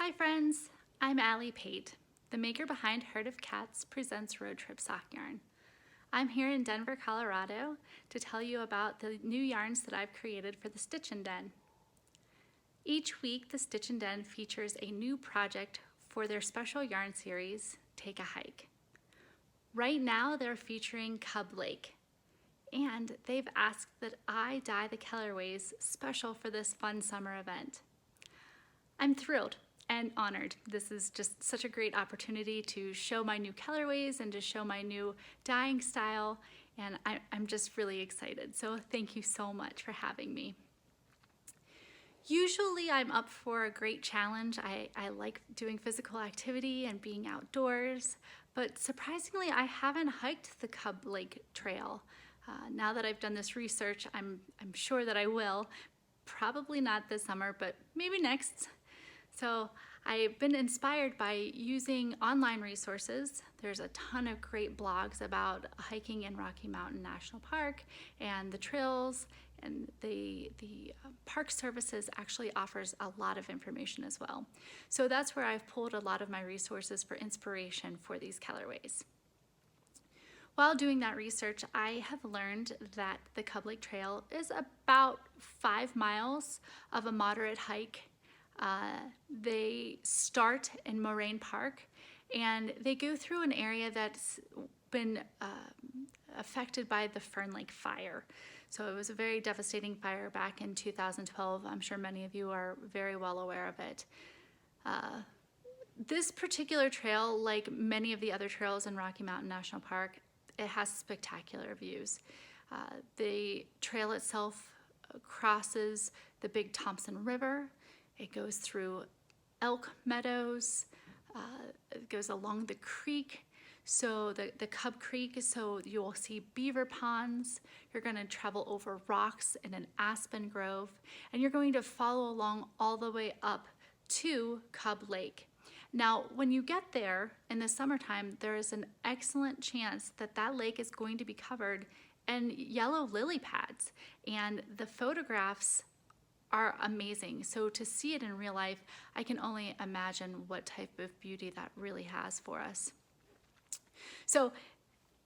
Hi friends, I'm Allie Pate, the maker behind Herd of Cats Presents Road Trip Sock Yarn. I'm here in Denver, Colorado to tell you about the new yarns that I've created for the Stitchin Den. Each week, the Stitchin Den features a new project for their special yarn series, Take a Hike. Right now, they're featuring Cub Lake, and they've asked that I dye the colorways special for this fun summer event. I'm thrilled and honored. This is just such a great opportunity to show my new colorways and to show my new dyeing style, and I'm just really excited. So thank you so much for having me. Usually I'm up for a great challenge. I like doing physical activity and being outdoors, but surprisingly I haven't hiked the Cub Lake Trail. Now that I've done this research, I'm sure that I will. Probably not this summer, but maybe next. So I've been inspired by using online resources. There's a ton of great blogs about hiking in Rocky Mountain National Park and the trails, and the Park Services actually offers a lot of information as well. So that's where I've pulled a lot of my resources for inspiration for these colorways. While doing that research, I have learned that the Cub Lake Trail is about 5 miles of a moderate hike. They start in Moraine Park, and they go through an area that's been affected by the Fern Lake fire. So it was a very devastating fire back in 2012. I'm sure many of you are very well aware of it. This particular trail, like many of the other trails in Rocky Mountain National Park, it has spectacular views. The trail itself crosses the Big Thompson River. It goes through elk meadows, it goes along the creek, so the Cub Creek, so you will see beaver ponds. You're going to travel over rocks in an aspen grove, and you're going to follow along all the way up to Cub Lake. Now, when you get there in the summertime, there is an excellent chance that that lake is going to be covered in yellow lily pads, and the photographs are amazing. So to see it in real life, I can only imagine what type of beauty that really has for us. So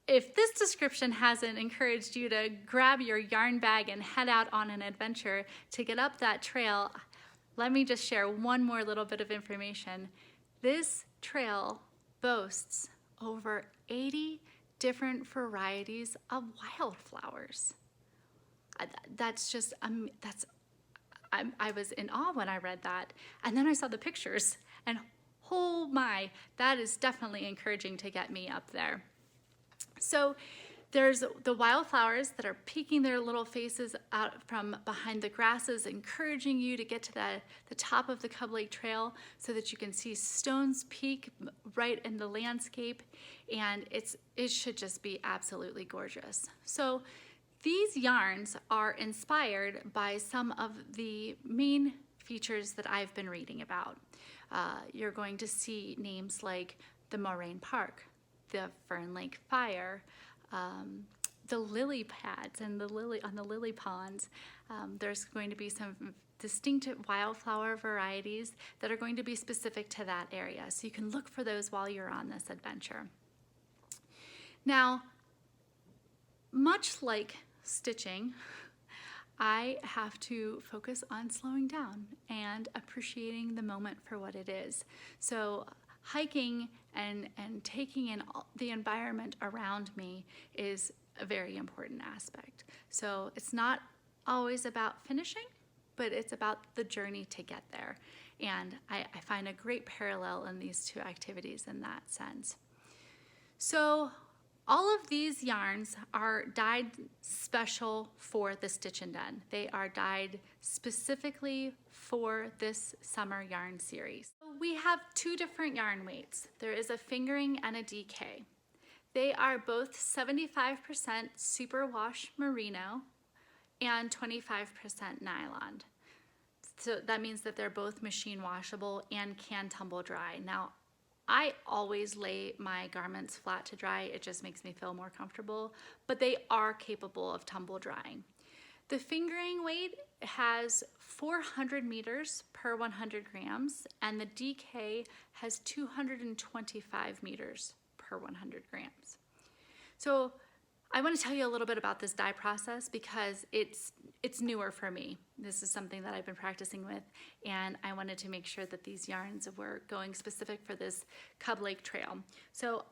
if this description hasn't encouraged you to grab your yarn bag and head out on an adventure to get up that trail, let me just share one more little bit of information. This trail boasts over 80 different varieties of wildflowers. That's just, I was in awe when I read that, and then I saw the pictures, and oh my, that is definitely encouraging to get me up there. So there's the wildflowers that are peeking their little faces out from behind the grasses, encouraging you to get to the top of the Cub Lake Trail so that you can see Stones Peak right in the landscape, and it should just be absolutely gorgeous. So these yarns are inspired by some of the main features that I've been reading about. You're going to see names like the Moraine Park, the Fern Lake Fire, the lily pads and the lily ponds. There's going to be some distinct wildflower varieties that are going to be specific to that area. So you can look for those while you're on this adventure. Now, much like stitching, I have to focus on slowing down and appreciating the moment for what it is. So hiking and taking in the environment around me is a very important aspect. So it's not always about finishing, but it's about the journey to get there. And I find a great parallel in these two activities in that sense. So all of these yarns are dyed special for the Stitchin Den. They are dyed specifically for this summer yarn series. We have 2 different yarn weights. There is a fingering and a DK. They are both 75% superwash merino and 25% nylon. So that means that they're both machine washable and can tumble dry. Now, I always lay my garments flat to dry. It just makes me feel more comfortable, but they are capable of tumble drying. The fingering weight has 400 meters per 100 grams, and the DK has 225 meters per 100 grams. So I want to tell you a little bit about this dye process because it's newer for me. This is something that I've been practicing with, and I wanted to make sure that these yarns were going specific for this Cub Lake trail. So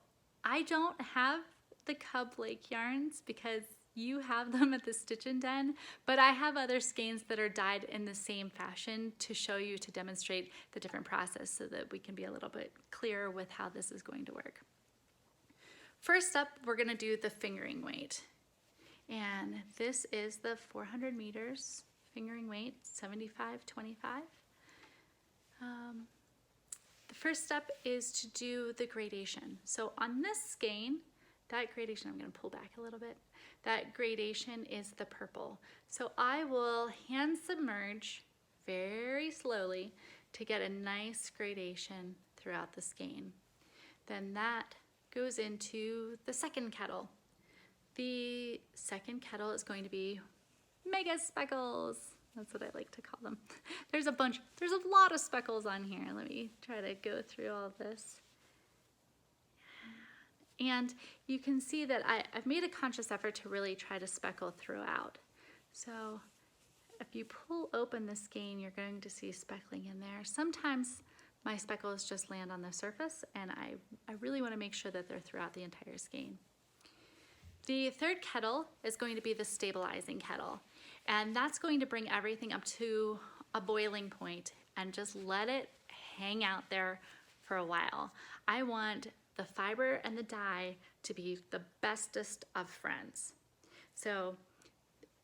I don't have the Cub Lake yarns because you have them at the Stitchin Den, but I have other skeins that are dyed in the same fashion to show you, to demonstrate the different process so that we can be a little bit clearer with how this is going to work. First up, we're going to do the fingering weight. And this is the 400 meters fingering weight, 75-25. The first step is to do the gradation. So on this skein, that gradation, I'm going to pull back a little bit, that gradation is the purple. So I will hand submerge very slowly to get a nice gradation throughout the skein. Then that goes into the second kettle. The second kettle is going to be mega speckles. That's what I like to call them. There's a lot of speckles on here. Let me try to go through all of this. And you can see that I've made a conscious effort to really try to speckle throughout. So if you pull open the skein, you're going to see speckling in there. Sometimes my speckles just land on the surface, and I really want to make sure that they're throughout the entire skein. The third kettle is going to be the stabilizing kettle, and that's going to bring everything up to a boiling point and just let it hang out there for a while. I want the fiber and the dye to be the bestest of friends. So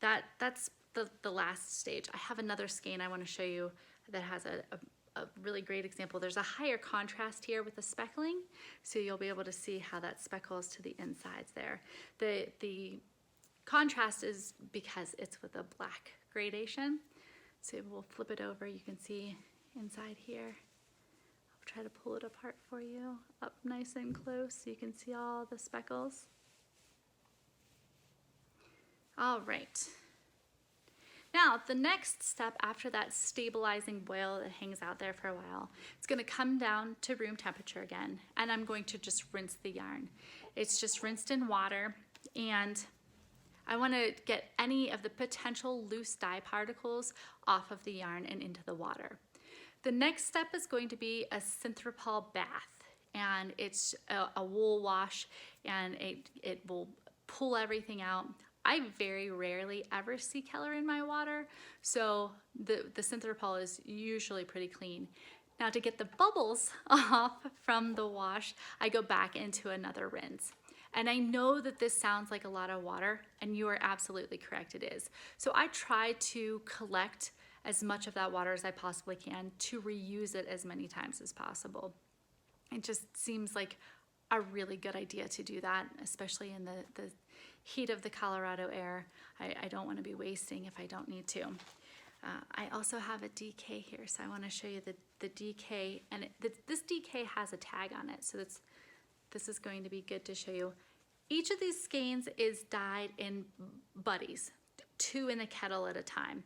that's the last stage. I have another skein I want to show you that has a really great example. There's a higher contrast here with the speckling, so you'll be able to see how that speckles to the insides there. The contrast is because it's with a black gradation. So we'll flip it over. You can see inside here. I'll try to pull it apart for you, up nice and close so you can see all the speckles. All right. Now, the next step after that stabilizing boil that hangs out there for a while, it's going to come down to room temperature again, and I'm going to just rinse the yarn. It's just rinsed in water, and I want to get any of the potential loose dye particles off of the yarn and into the water. The next step is going to be a synthropol bath, and it's a wool wash, and it will pull everything out. I very rarely ever see color in my water, so the synthropol is usually pretty clean. Now, to get the bubbles off from the wash, I go back into another rinse. And I know that this sounds like a lot of water, and you are absolutely correct, it is. So I try to collect as much of that water as I possibly can to reuse it as many times as possible. It just seems like a really good idea to do that, especially in the heat of the Colorado air. I don't want to be wasting if I don't need to. I also have a DK here, so I want to show you the DK, and this DK has a tag on it, so this is going to be good to show you. Each of these skeins is dyed in buddies, 2 in a kettle at a time,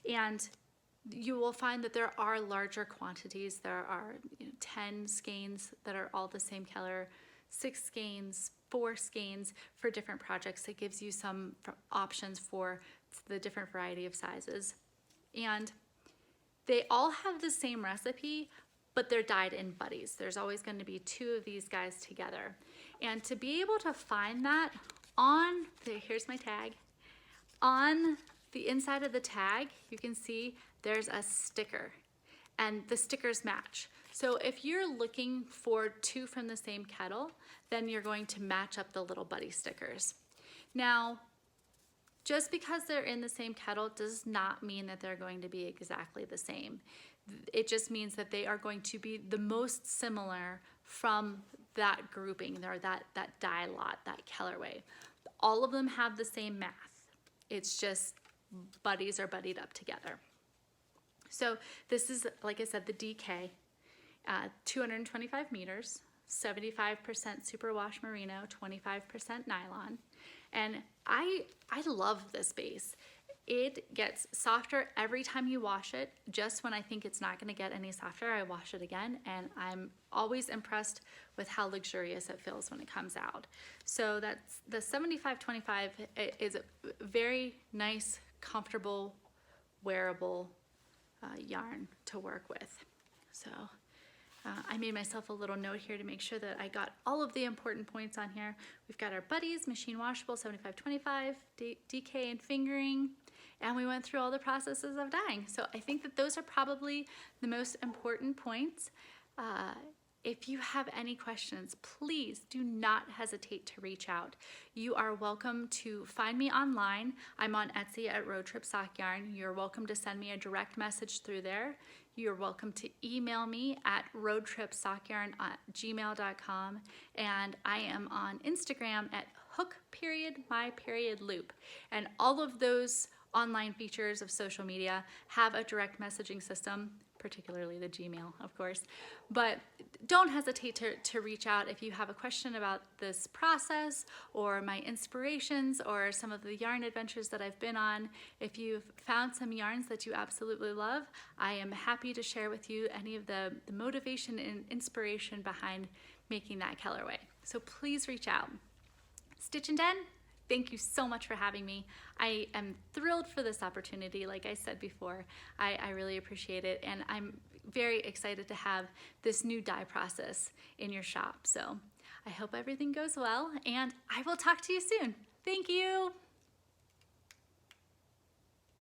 and you will find that there are larger quantities. There are 10 skeins that are all the same color, 6 skeins, 4 skeins for different projects. It gives you some options for the different variety of sizes. And they all have the same recipe, but they're dyed in buddies. There's always going to be 2 of these guys together. And to be able to find that here's my tag, on the inside of the tag, you can see there's a sticker, and the stickers match. So if you're looking for 2 from the same kettle, then you're going to match up the little buddy stickers. Now, just because they're in the same kettle does not mean that they're going to be exactly the same. It just means that they are going to be the most similar from that grouping, or that dye lot, that colorway. All of them have the same math. It's just buddies are buddied up together. So this is, like I said, the DK, 225 meters, 75% superwash merino, 25% nylon. And I love this base. It gets softer every time you wash it. Just when I think it's not gonna get any softer, I wash it again, and I'm always impressed with how luxurious it feels when it comes out. So that's the 75-25 is a very nice, comfortable, wearable yarn to work with. So I made myself a little note here to make sure that I got all of the important points on here. We've got our buddies, machine washable, 75-25, DK and fingering, and we went through all the processes of dyeing. So I think that those are probably the most important points. If you have any questions, please do not hesitate to reach out. You are welcome to find me online. I'm on Etsy at Road Trip Sock Yarn. You're welcome to send me a direct message through there. You're welcome to email me at roadtripsockyarn@gmail.com, and I am on Instagram at hook.my.loop. And all of those online features of social media have a direct messaging system, particularly the Gmail, of course. But don't hesitate to reach out if you have a question about this process or my inspirations or some of the yarn adventures that I've been on. If you've found some yarns that you absolutely love, I am happy to share with you any of the motivation and inspiration behind making that colorway. So please reach out. Stitchin Den, thank you so much for having me. I am thrilled for this opportunity. Like I said before, I really appreciate it, and I'm very excited to have this new dye process in your shop. So I hope everything goes well, and I will talk to you soon. Thank you.